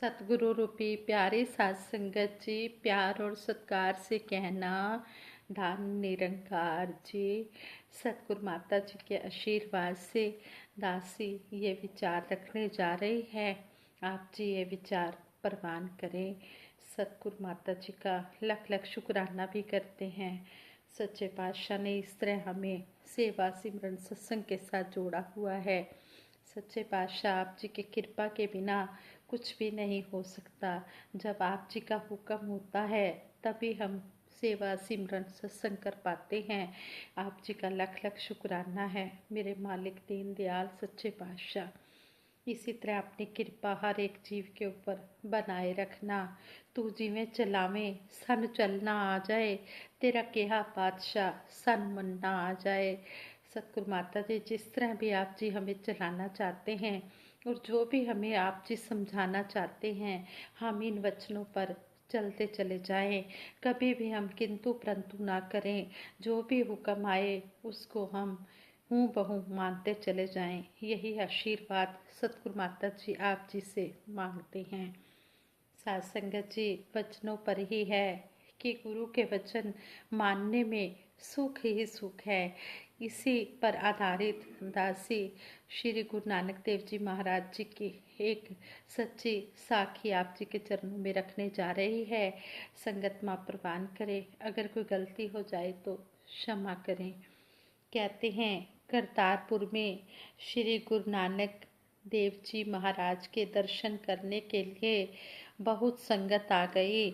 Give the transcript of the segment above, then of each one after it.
सतगुरु रूपी प्यारी साध संगत जी, प्यार और सत्कार से कहना, धन निरंकार जी। सतगुरु माता जी के आशीर्वाद से दासी ये विचार रखने जा रही है। आप जी ये विचार प्रवान करें। सतगुरु माता जी का लख लख शुक्राना भी करते हैं। सच्चे पातशाह ने इस तरह हमें सेवा सिमरन सत्संग के साथ जोड़ा हुआ है। सच्चे पातशाह आप जी की कृपा के बिना कुछ भी नहीं हो सकता। जब आप जी का हुक्म होता है तभी हम सेवा सिमरन सत्संग कर पाते हैं। आप जी का लख लख शुक्राना है मेरे मालिक दीन दयाल सच्चे पातशाह। इसी तरह अपनी कृपा हर एक जीव के ऊपर बनाए रखना। तू जिवें चलावें सन चलना आ जाए, तेरा केहा पातशाह सन मनना आ जाए। सतगुरु माता जी जिस तरह भी आप जी हमें चलाना चाहते हैं और जो भी हमें आप जी समझाना चाहते हैं, हम इन वचनों पर चलते चले जाएं। कभी भी हम किंतु परंतु ना करें। जो भी हुक्म आए उसको हम हूँ बहू मानते चले जाएं। यही आशीर्वाद सतगुरु माता जी आप जी से मांगते हैं। साध संगत जी वचनों पर ही है कि गुरु के वचन मानने में सुख ही सुख है। इसी पर आधारित दासी श्री गुरु नानक देव जी महाराज जी की एक सच्ची साखी आप जी के चरणों में रखने जा रही है। संगत मां प्रवान करे, अगर कोई गलती हो जाए तो क्षमा करें। कहते हैं करतारपुर में श्री गुरु नानक देव जी महाराज के दर्शन करने के लिए बहुत संगत आ गई।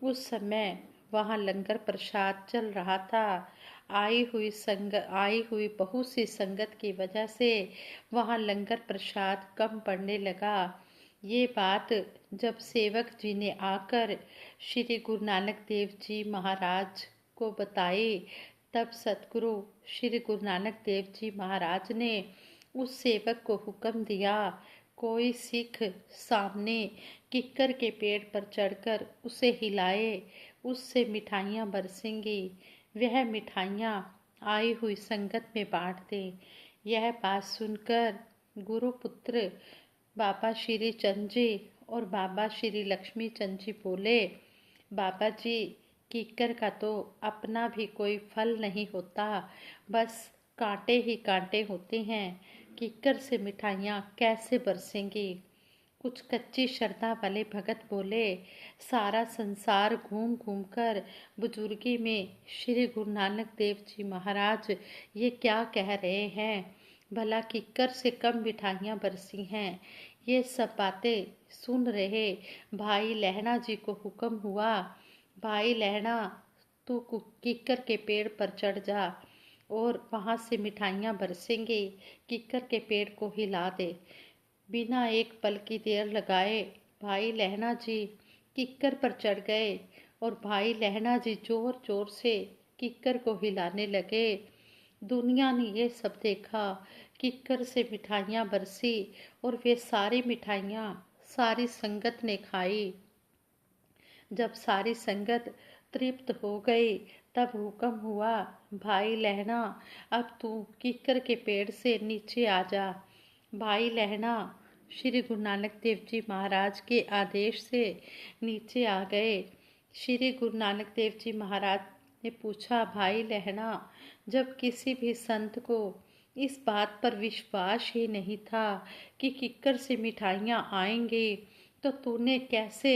उस समय वहाँ लंगर प्रसाद चल रहा था। आई हुई बहुत सी संगत की वजह से वहाँ लंगर प्रसाद कम पड़ने लगा। ये बात जब सेवक जी ने आकर श्री गुरु नानक देव जी महाराज को बताई, तब सतगुरु श्री गुरु नानक देव जी महाराज ने उस सेवक को हुक्म दिया, कोई सिख सामने किक्कर के पेड़ पर चढ़कर उसे हिलाए, उससे मिठाइयाँ बरसेंगी। वह मिठाइयाँ आई हुई संगत में बांट दे। यह बात सुनकर गुरुपुत्र बाबा श्री चंद जी और बाबा श्री लक्ष्मी चंद जी बोले, बाबा जी किक्कर का तो अपना भी कोई फल नहीं होता, बस कांटे ही कांटे होते हैं। किक्कर से मिठाइयाँ कैसे बरसेंगी। कुछ कच्ची श्रद्धा वाले भगत बोले, सारा संसार घूम घूम कर बुजुर्गी में श्री गुरु नानक देव जी महाराज ये क्या कह रहे हैं, भला किक्कर से कम मिठाइयाँ बरसी हैं। ये सब बातें सुन रहे भाई लहणा जी को हुक्म हुआ, भाई लहणा तू किक्कर के पेड़ पर चढ़ जा और वहाँ से मिठाइयाँ बरसेंगी, किक्कर के पेड़ को हिला दे। बिना एक पल की देर लगाए भाई लहणा जी किक्कर पर चढ़ गए और भाई लहणा जी जोर जोर से किक्कर को हिलाने लगे। दुनिया ने ये सब देखा, किक्कर से मिठाइयाँ बरसी और वे सारी मिठाइयाँ सारी संगत ने खाई। जब सारी संगत तृप्त हो गई तब हुक्म हुआ, भाई लहणा अब तू किक्कर के पेड़ से नीचे आ जा। भाई लहणा श्री गुरु नानक देव जी महाराज के आदेश से नीचे आ गए। श्री गुरु नानक देव जी महाराज ने पूछा, भाई लहणा जब किसी भी संत को इस बात पर विश्वास ही नहीं था कि किक्कर से मिठाइयाँ आएंगी, तो तूने कैसे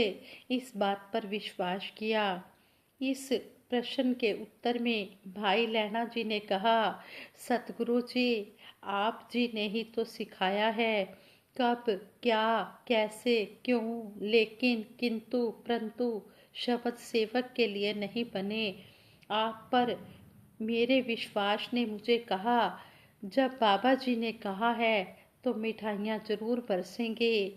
इस बात पर विश्वास किया। इस प्रश्न के उत्तर में भाई लहणा जी ने कहा, सतगुरु जी आप जी ने ही तो सिखाया है, कब क्या कैसे क्यों, लेकिन किंतु परंतु शब्द सेवक के लिए नहीं बने। आप पर मेरे विश्वास ने मुझे कहा, जब बाबा जी ने कहा है तो मिठाइयाँ जरूर बरसेंगी।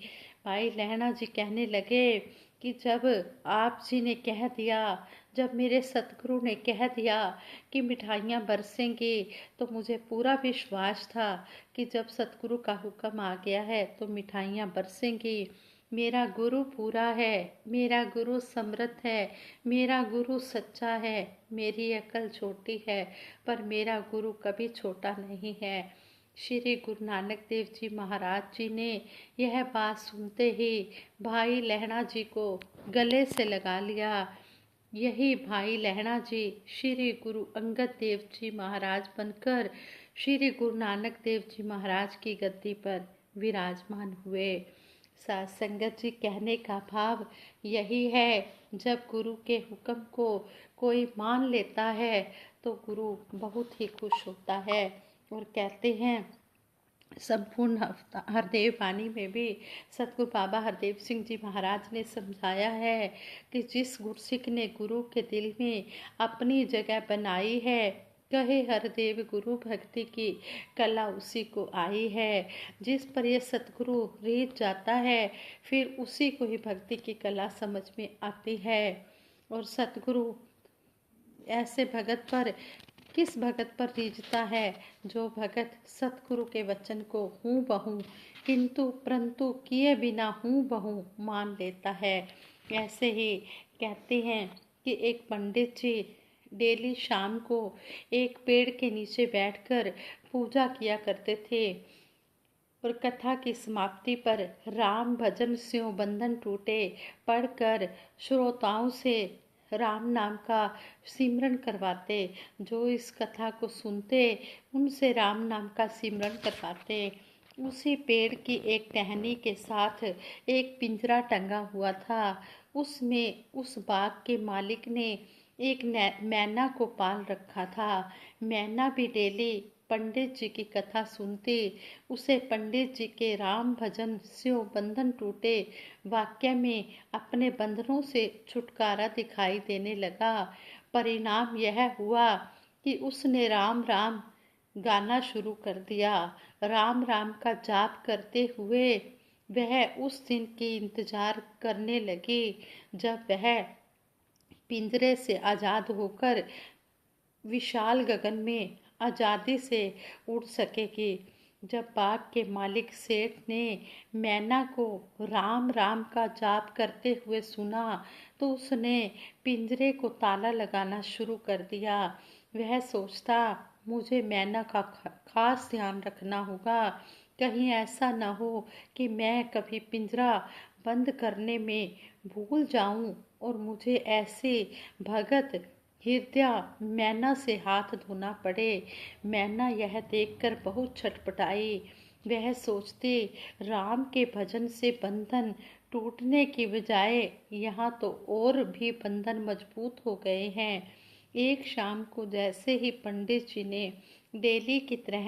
भाई लहणा जी कहने लगे कि जब आप जी ने कह दिया, जब मेरे सतगुरु ने कह दिया कि मिठाइयाँ बरसेंगी, तो मुझे पूरा विश्वास था कि जब सतगुरु का हुक्म आ गया है तो मिठाइयाँ बरसेंगी। मेरा गुरु पूरा है, मेरा गुरु समर्थ है, मेरा गुरु सच्चा है। मेरी अकल छोटी है पर मेरा गुरु कभी छोटा नहीं है। श्री गुरु नानक देव जी महाराज जी ने यह बात सुनते ही भाई लहणा जी को गले से लगा लिया। यही भाई लहणा जी श्री गुरु अंगद देव जी महाराज बनकर श्री गुरु नानक देव जी महाराज की गद्दी पर विराजमान हुए। साथ संगत जी, कहने का भाव यही है, जब गुरु के हुक्म को कोई मान लेता है तो गुरु बहुत ही खुश होता है। और कहते हैं, संपूर्ण हरदेव वाणी में भी सतगुरु बाबा हरदेव सिंह जी महाराज ने समझाया है कि जिस गुरसिख ने गुरु के दिल में अपनी जगह बनाई है, कहे हरदेव गुरु भक्ति की कला उसी को आई है। जिस पर यह सतगुरु रीझ जाता है, फिर उसी को ही भक्ति की कला समझ में आती है। और सतगुरु ऐसे भगत पर, किस भगत पर रीझता है? जो भगत सतगुरु के वचन को हूँ बहू किंतु परंतु किए बिना हूँ बहू मान लेता है। ऐसे ही कहते हैं कि एक पंडित जी डेली शाम को एक पेड़ के नीचे बैठकर पूजा किया करते थे और कथा की समाप्ति पर राम भजन स्यों बंधन टूटे पढ़कर श्रोताओं से राम नाम का सिमरन करवाते। जो इस कथा को सुनते उनसे राम नाम का सिमरन करवाते। उसी पेड़ की एक टहनी के साथ एक पिंजरा टंगा हुआ था। उसमें उस बाग के मालिक ने एक मैना को पाल रखा था। मैना भी डेली पंडित जी की कथा सुनती। उसे पंडित जी के राम भजन स्यों बंधन टूटे वाक्य में अपने बंधनों से छुटकारा दिखाई देने लगा। परिणाम यह हुआ कि उसने राम राम गाना शुरू कर दिया। राम राम का जाप करते हुए वह उस दिन की इंतजार करने लगी जब वह पिंजरे से आजाद होकर विशाल गगन में आजादी से उड़ सकेगी। जब बाग के मालिक सेठ ने मैना को राम राम का जाप करते हुए सुना तो उसने पिंजरे को ताला लगाना शुरू कर दिया। वह सोचता, मुझे मैना का खास ध्यान रखना होगा, कहीं ऐसा न हो कि मैं कभी पिंजरा बंद करने में भूल जाऊं और मुझे ऐसे भगत हृदय मैना से हाथ धोना पड़े। मैना यह देखकर बहुत छटपटाई। वह सोचती, राम के भजन से बंधन टूटने की बजाय यहाँ तो और भी बंधन मजबूत हो गए हैं। एक शाम को जैसे ही पंडित जी ने डेली की तरह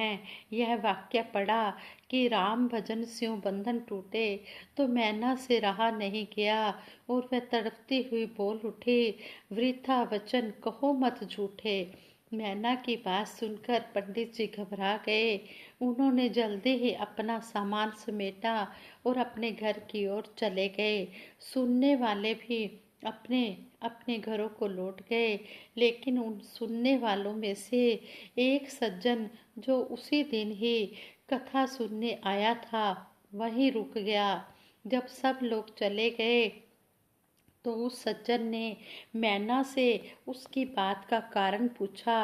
यह वाक्य पढ़ा कि राम भजन स्यों बंधन टूटे, तो मैना से रहा नहीं गया और वह तड़पती हुई बोल उठी, वृथा वचन कहो मत झूठे। मैना की बात सुनकर पंडित जी घबरा गए। उन्होंने जल्दी ही अपना सामान समेटा और अपने घर की ओर चले गए। सुनने वाले भी अपने अपने घरों को लौट गए, लेकिन उन सुनने वालों में से एक सज्जन जो उसी दिन ही कथा सुनने आया था वहीं रुक गया। जब सब लोग चले गए तो उस सज्जन ने मैना से उसकी बात का कारण पूछा।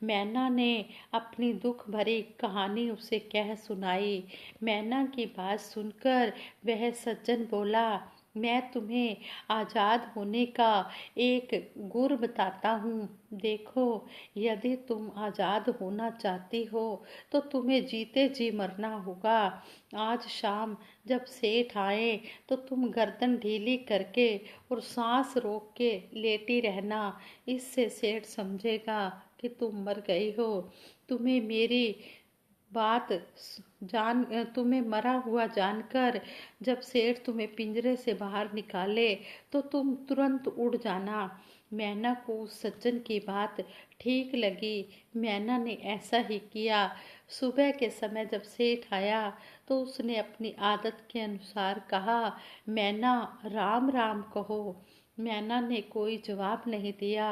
मैना ने अपनी दुख भरी कहानी उसे कह सुनाई। मैना की बात सुनकर वह सज्जन बोला, मैं तुम्हें आज़ाद होने का एक गुर बताता हूँ। देखो, यदि तुम आज़ाद होना चाहती हो तो तुम्हें जीते जी मरना होगा। आज शाम जब सेठ आए तो तुम गर्दन ढीली करके और सांस रोक के लेटी रहना। इससे सेठ समझेगा कि तुम मर गई हो। तुम्हें मेरी बात तुम्हें मरा हुआ जानकर जब सेठ तुम्हें पिंजरे से बाहर निकाले तो तुम तुरंत उड़ जाना। मैना को उस सज्जन की बात ठीक लगी। मैना ने ऐसा ही किया। सुबह के समय जब सेठ आया तो उसने अपनी आदत के अनुसार कहा, मैना राम राम कहो। मैना ने कोई जवाब नहीं दिया।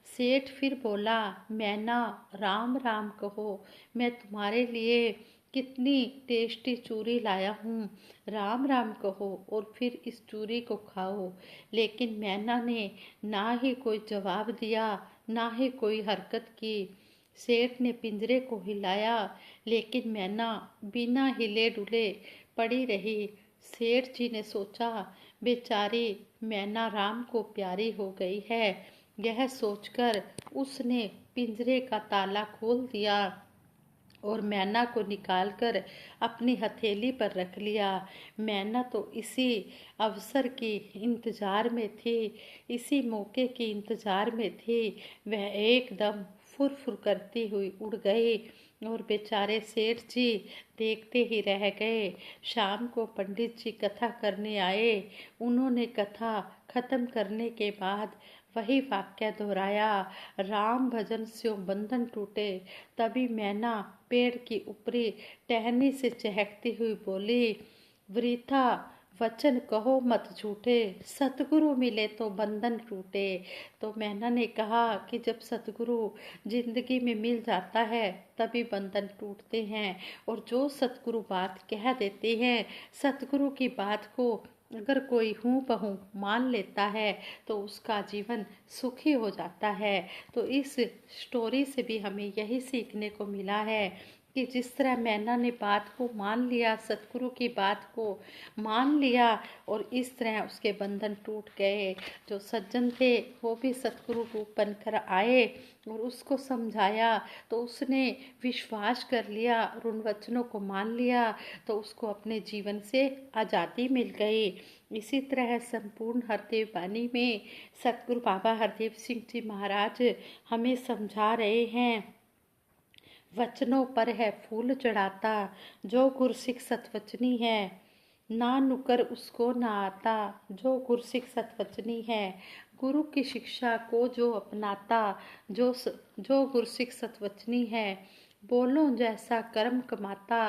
सेठ फिर बोला, मैना राम राम कहो, मैं तुम्हारे लिए कितनी टेस्टी चूरी लाया हूँ, राम राम कहो और फिर इस चूरी को खाओ। लेकिन मैना ने ना ही कोई जवाब दिया ना ही कोई हरकत की। सेठ ने पिंजरे को हिलाया, लेकिन मैना बिना हिले डुले पड़ी रही। सेठ जी ने सोचा, बेचारी मैना राम को प्यारी हो गई है। यह सोचकर उसने पिंजरे का ताला खोल दिया और मैना को निकालकर अपनी हथेली पर रख लिया। मैना तो इसी अवसर की इंतजार में थी, इसी मौके की इंतजार में थी। वह एकदम फुर फुर करती हुई उड़ गई और बेचारे सेठ जी देखते ही रह गए। शाम को पंडित जी कथा करने आए। उन्होंने कथा खत्म करने के बाद वही वाक्य दोहराया, राम भजन स्यों बंधन टूटे। तभी मैना पेड़ की ऊपरी टहनी से चहकती हुई बोली, वृथा वचन कहो मत झूठे, सतगुरु मिले तो बंधन टूटे। तो मैना ने कहा कि जब सतगुरु जिंदगी में मिल जाता है तभी बंधन टूटते हैं, और जो सतगुरु बात कह देते हैं, सतगुरु की बात को अगर कोई हूँ बहू मान लेता है तो उसका जीवन सुखी हो जाता है। तो इस स्टोरी से भी हमें यही सीखने को मिला है कि जिस तरह मैना ने बात को मान लिया, सतगुरु की बात को मान लिया, और इस तरह उसके बंधन टूट गए। जो सज्जन थे वो भी सतगुरु रूप बनकर आए और उसको समझाया, तो उसने विश्वास कर लिया और उन वचनों को मान लिया, तो उसको अपने जीवन से आज़ादी मिल गई। इसी तरह संपूर्ण हरदेव बानी में सतगुरु बाबा हरदेव सिंह जी महाराज हमें समझा रहे हैं, वचनों पर है फूल चढ़ाता, जो गुरसिख सतवचनी है, ना नुकर उसको ना आता, जो गुरसिख सतवचनी है। गुरु की शिक्षा को जो अपनाता, जो गुरसिख सतवचनी है, बोलो जैसा कर्म कमाता,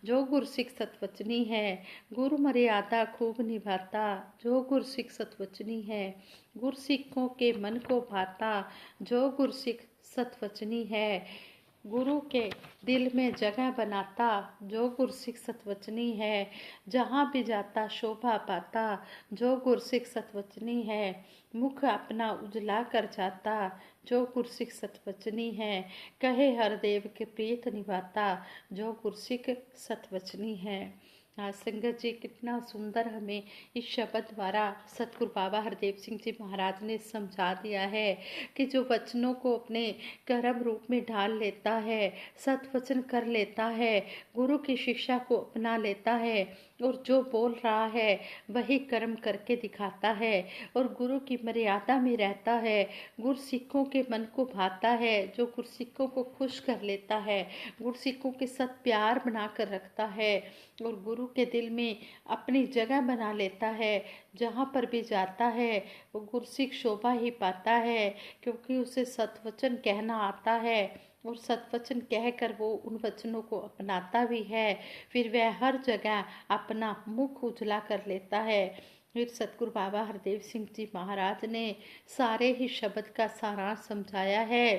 जो गुरसिख सतवचनी है। गुरु मर्यादा खूब निभाता, जो गुरसिख सतवचनी है। गुरसिखों के मन को भाता, जो गुरसिख सतवचनी है। गुरु के दिल में जगह बनाता, जो गुरसिख सतवचनी है। जहाँ भी जाता शोभा पाता, जो गुरसिख सतवचनी है। मुख अपना उजला कर जाता, जो गुरसिख सतवचनी है। कहे हरदेव के प्रीत निभाता, जो गुरसिख सतवचनी है। आज संगत जी कितना सुंदर हमें इस शब्द द्वारा सतगुरु बाबा हरदेव सिंह जी महाराज ने समझा दिया है कि जो वचनों को अपने कर्म रूप में ढाल लेता है, सतवचन कर लेता है, गुरु की शिक्षा को अपना लेता है और जो बोल रहा है वही कर्म करके दिखाता है और गुरु की मर्यादा में रहता है, गुरसिखों के मन को भाता है, जो गुरसिखों को खुश कर लेता है, गुरसिखों के साथ प्यार बना कर रखता है और गुरु के दिल में अपनी जगह बना लेता है। जहाँ पर भी जाता है वो गुरसिख शोभा ही पाता है, क्योंकि उसे सतवचन कहना आता है और सतवचन कहकर वो उन वचनों को अपनाता भी है। फिर वह हर जगह अपना मुख उजला कर लेता है। फिर सतगुरु बाबा हरदेव सिंह जी महाराज ने सारे ही शब्द का सारांश समझाया है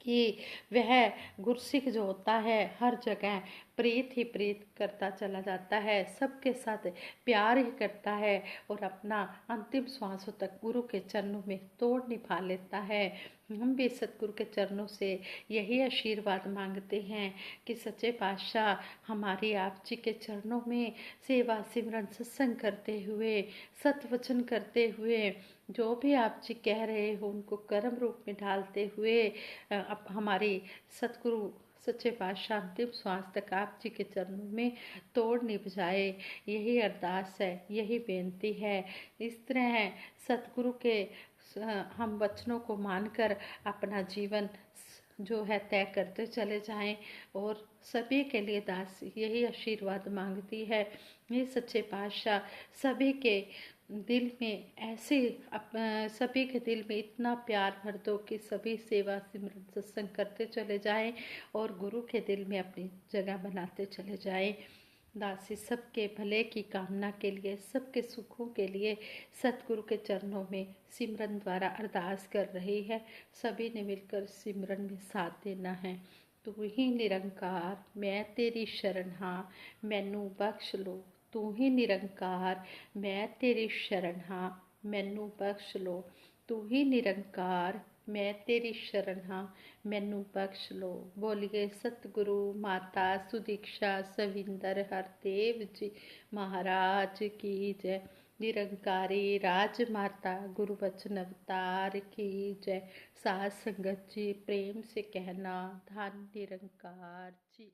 कि वह गुरसिख जो होता है हर जगह प्रीत ही प्रीत करता चला जाता है, सबके साथ प्यार ही करता है और अपना अंतिम श्वासों तक गुरु के चरणों में तोड़ निभा लेता है। हम भी सतगुरु के चरणों से यही आशीर्वाद मांगते हैं कि सच्चे पातशाह हमारी आप जी के चरणों में सेवा सिमरन सत्संग करते हुए, सतवचन करते हुए, जो भी आप जी कह रहे हो उनको कर्म रूप में ढालते हुए अब हमारी सतगुरु सच्चे पातशाह अंतिम श्वास तक आप जी के चरणों में तोड़ निभ जाए। यही अरदास है, यही बेनती है। इस तरह सतगुरु के हम वचनों को मानकर अपना जीवन जो है तय करते चले जाएं और सभी के लिए दास यही आशीर्वाद मांगती है। ये सच्चे पातशाह सभी के दिल में ऐसे सभी के दिल में इतना प्यार भर दो कि सभी सेवा सिमरन सत्संग करते चले जाएं और गुरु के दिल में अपनी जगह बनाते चले जाएं। दासी सबके भले की कामना के लिए, सबके सुखों के लिए सतगुरु के चरणों में सिमरन द्वारा अरदास कर रही है। सभी ने मिलकर सिमरन में साथ देना है। तू ही निरंकार मैं तेरी शरण हाँ, मैनू बख्श लो। तू ही निरंकार मैं तेरी शरण हाँ, मैनू बख्श लो। तू ही निरंकार मैं तेरी शरण हाँ, मैनू बख्श लो। बोलिए सतगुरु माता सुदीक्षा सविंदर हरदेव जी महाराज की जय। निरंकारी राजमाता गुरु वचन अवतार की जय। साध संगत जी प्रेम से कहना धन निरंकार जी।